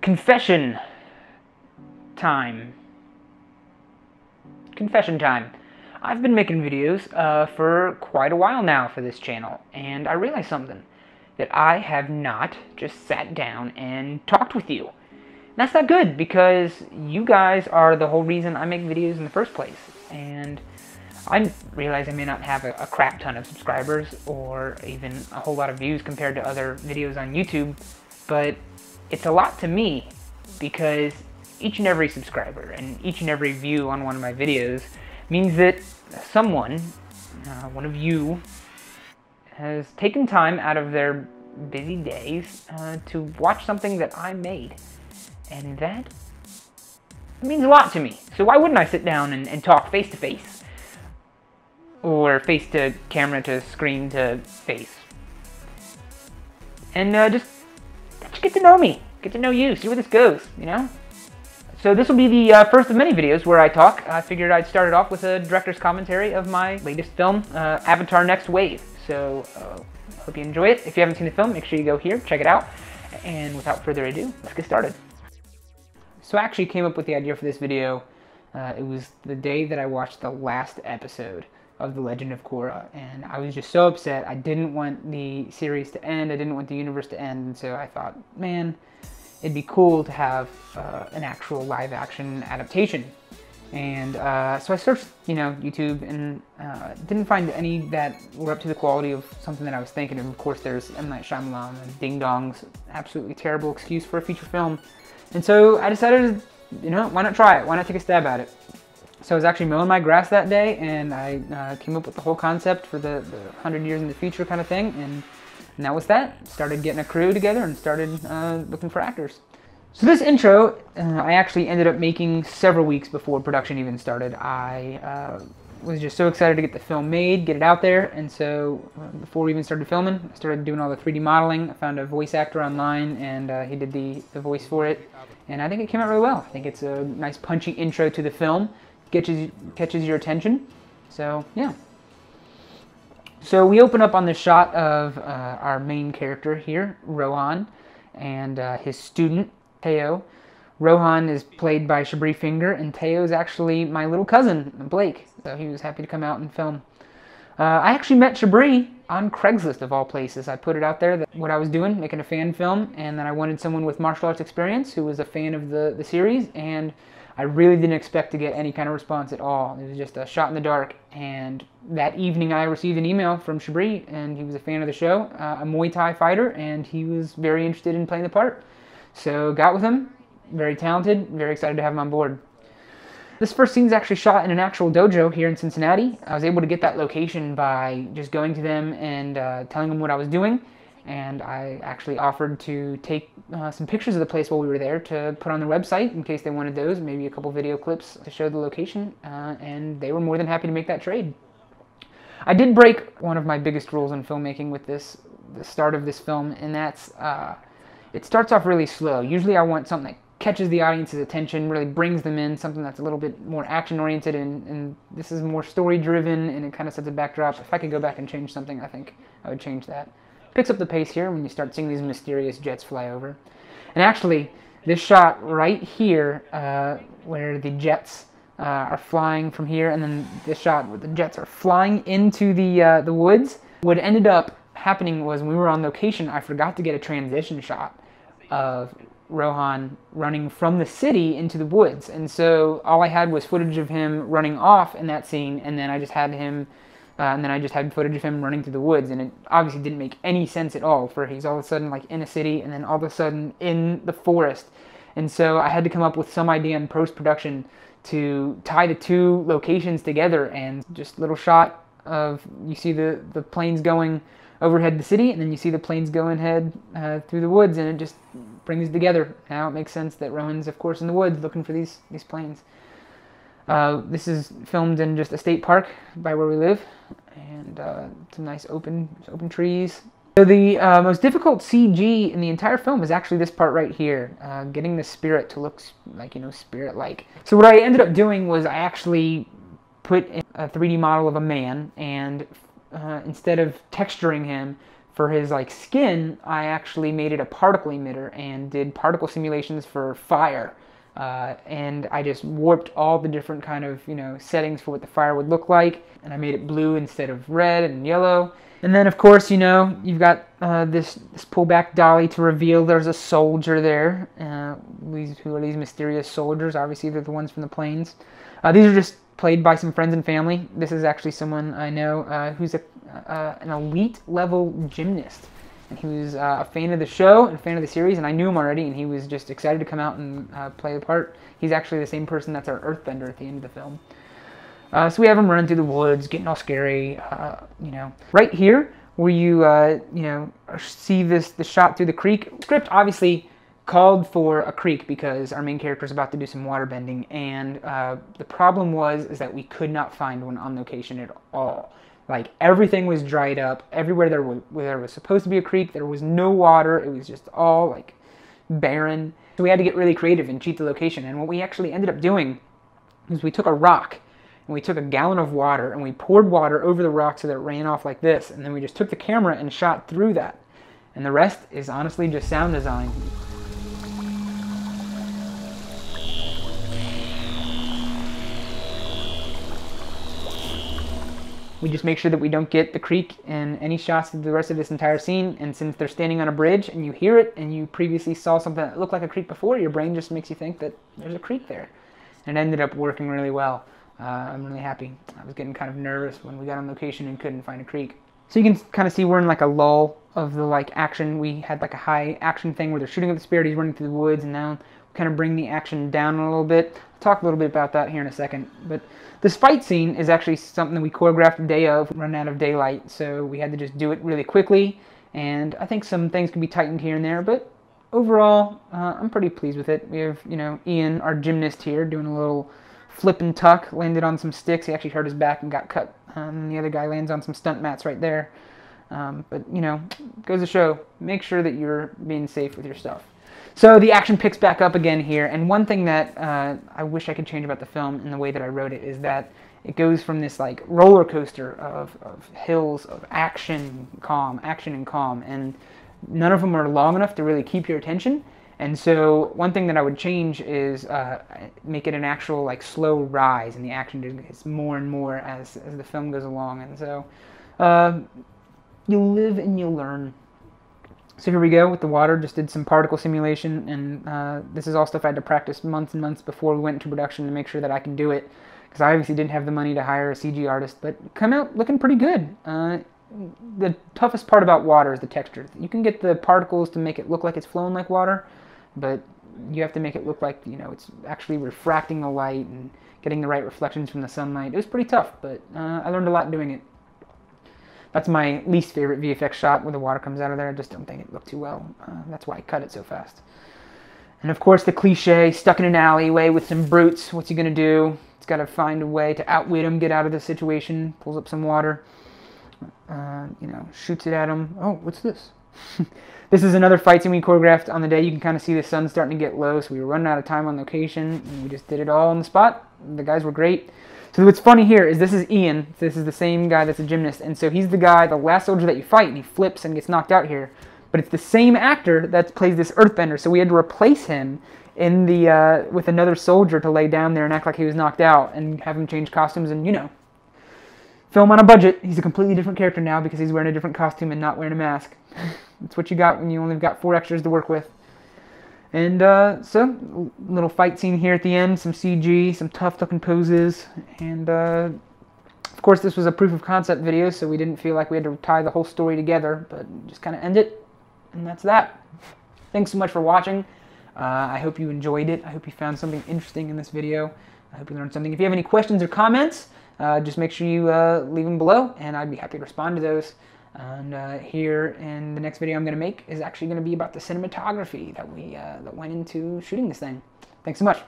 Confession time. Confession time. I've been making videos for quite a while now for this channel, and I realized something. That I have not just sat down and talked with you. That's not good, because you guys are the whole reason I make videos in the first place. And I realize I may not have a crap ton of subscribers or even a whole lot of views compared to other videos on YouTube, but it's a lot to me, because each and every subscriber and each and every view on one of my videos means that someone, one of you, has taken time out of their busy days to watch something that I made. And that means a lot to me. So why wouldn't I sit down and talk face to face? Or face to camera to screen to face? And just get to know me. Get to know you. See where this goes, you know? So this will be the first of many videos where I talk. I figured I'd start it off with a director's commentary of my latest film, Avatar Next Wave. So, hope you enjoy it. If you haven't seen the film, make sure you go here, check it out. And without further ado, let's get started. So I actually came up with the idea for this video. It was the day that I watched the last episode of The Legend of Korra. And I was just so upset. I didn't want the series to end. I didn't want the universe to end. And so I thought, man, it'd be cool to have an actual live-action adaptation. And so I searched, YouTube, and didn't find any that were up to the quality of something that I was thinking of. Of course, there's M. Night Shyamalan and Ding Dong's absolutely terrible excuse for a feature film. And so I decided, why not try it? Why not take a stab at it? So I was actually mowing my grass that day, and I came up with the whole concept for the 100 years in the future kind of thing, and that was that. Started getting a crew together and started looking for actors. So this intro, I actually ended up making several weeks before production even started. I was just so excited to get the film made, get it out there, and so before we even started filming, I started doing all the 3D modeling. I found a voice actor online, and he did the voice for it, and I think it came out really well. I think it's a nice punchy intro to the film, catches your attention, so yeah. So we open up on this shot of our main character here, Rohan, and his student, Teo. Rohan is played by Shabri Finger, and Teo is actually my little cousin, Blake, so he was happy to come out and film. I actually met Shabri on Craigslist, of all places. I put it out there that what I was doing, making a fan film, and that I wanted someone with martial arts experience who was a fan of the series, and I really didn't expect to get any kind of response at all. It was just a shot in the dark, and that evening I received an email from Shabri, and he was a fan of the show, a Muay Thai fighter, and he was very interested in playing the part. So got with him, very talented, very excited to have him on board. This first scene is actually shot in an actual dojo here in Cincinnati. I was able to get that location by just going to them and telling them what I was doing, and I actually offered to take some pictures of the place while we were there to put on their website in case they wanted those, maybe a couple video clips to show the location, and they were more than happy to make that trade. I did break one of my biggest rules in filmmaking with the start of this film, and that's it starts off really slow. Usually I want something that catches the audience's attention, really brings them in, something that's a little bit more action-oriented, and this is more story-driven, and it kind of sets a backdrop. If I could go back and change something, I think I would change that. Picks up the pace here when you start seeing these mysterious jets fly over. And actually, this shot right here, where the jets are flying from here, and then this shot where the jets are flying into the woods, what ended up happening was when we were on location, I forgot to get a transition shot of Rohan running from the city into the woods, and so all I had was footage of him running off in that scene, and then I just had footage of him running through the woods, and it obviously didn't make any sense at all, for he's all of a sudden like in a city and then all of a sudden in the forest. And so I had to come up with some idea in post-production to tie the two locations together, and just a little shot of, you see the planes going overhead the city, and then you see the planes going ahead through the woods, and it just brings it together. Now it makes sense that Rowan's, of course, in the woods looking for these planes. This is filmed in just a state park by where we live, and some nice open trees. So the most difficult CG in the entire film is actually this part right here, getting the spirit to look like, spirit-like. So what I ended up doing was I actually put in a 3D model of a man, and instead of texturing him, for his like skin, I actually made it a particle emitter and did particle simulations for fire. And I just warped all the different kind of, settings for what the fire would look like. And I made it blue instead of red and yellow. And then, of course, you've got this pullback dolly to reveal there's a soldier there. Who are these mysterious soldiers? Obviously, they're the ones from the planes. These are just played by some friends and family. This is actually someone I know who's an elite level gymnast. And he was a fan of the show and a fan of the series, and I knew him already, and he was just excited to come out and play the part. He's actually the same person that's our earthbender at the end of the film. So we have him running through the woods, getting all scary, Right here, where you, see the shot through the creek. The script obviously called for a creek because our main character is about to do some water bending, and the problem is that we could not find one on location at all. Like, everything was dried up. Everywhere there was supposed to be a creek, there was no water. It was just all, like, barren. So we had to get really creative and cheat the location. And what we actually ended up doing is we took a rock, and we took a gallon of water, and we poured water over the rock so that it ran off like this. And then we just took the camera and shot through that. And the rest is honestly just sound design. We just make sure that we don't get the creek in any shots of the rest of this entire scene. And since they're standing on a bridge and you hear it and you previously saw something that looked like a creek before, your brain just makes you think that there's a creek there. And it ended up working really well. I'm really happy. I was getting kind of nervous when we got on location and couldn't find a creek. So you can kind of see we're in like a lull of the like action. We had like a high action thing where they're shooting at the spirit, he's running through the woods, and now we kind of bring the action down a little bit. I'll talk a little bit about that here in a second. But this fight scene is actually something that we choreographed the day of, run out of daylight, so we had to just do it really quickly. And I think some things can be tightened here and there, but overall, I'm pretty pleased with it. We have, Ian, our gymnast here, doing a little flip and tuck, landed on some sticks. He actually hurt his back and got cut. And the other guy lands on some stunt mats right there. But, goes to show, make sure that you're being safe with your stuff. So the action picks back up again here, and one thing that I wish I could change about the film in the way that I wrote it is that it goes from this like roller coaster of hills of action and calm, and none of them are long enough to really keep your attention. And so one thing that I would change is make it an actual like slow rise, and the action gets more and more as the film goes along. And so you live and you learn. So here we go with the water, just did some particle simulation, and this is all stuff I had to practice months and months before we went into production to make sure that I can do it, because I obviously didn't have the money to hire a CG artist, but come out looking pretty good. The toughest part about water is the texture. You can get the particles to make it look like it's flowing like water, but you have to make it look like, it's actually refracting the light and getting the right reflections from the sunlight. It was pretty tough, but I learned a lot doing it. That's my least favorite VFX shot, where the water comes out of there. I just don't think it looked too well. That's why I cut it so fast. And of course the cliche, stuck in an alleyway with some brutes. What's he gonna do? He's gotta find a way to outwit him, get out of the situation, pulls up some water, shoots it at him. Oh, what's this? This is another fight scene we choreographed on the day. You can kind of see the sun starting to get low, so we were running out of time on location, and we just did it all on the spot. The guys were great. So what's funny here is this is Ian. This is the same guy that's a gymnast, and so he's the guy, the last soldier that you fight, and he flips and gets knocked out here. But it's the same actor that plays this earthbender, so we had to replace him in the with another soldier to lay down there and act like he was knocked out, and have him change costumes and, film on a budget. He's a completely different character now because he's wearing a different costume and not wearing a mask. That's what you got when you only got 4 extras to work with. And so, little fight scene here at the end, some CG, some tough looking poses, and of course this was a proof of concept video, so we didn't feel like we had to tie the whole story together, but just kind of end it, and that's that. Thanks so much for watching. I hope you enjoyed it. I hope you found something interesting in this video. I hope you learned something. If you have any questions or comments, just make sure you leave them below, and I'd be happy to respond to those. And here in the next video I'm going to make is actually going to be about the cinematography that went into shooting this thing. Thanks so much.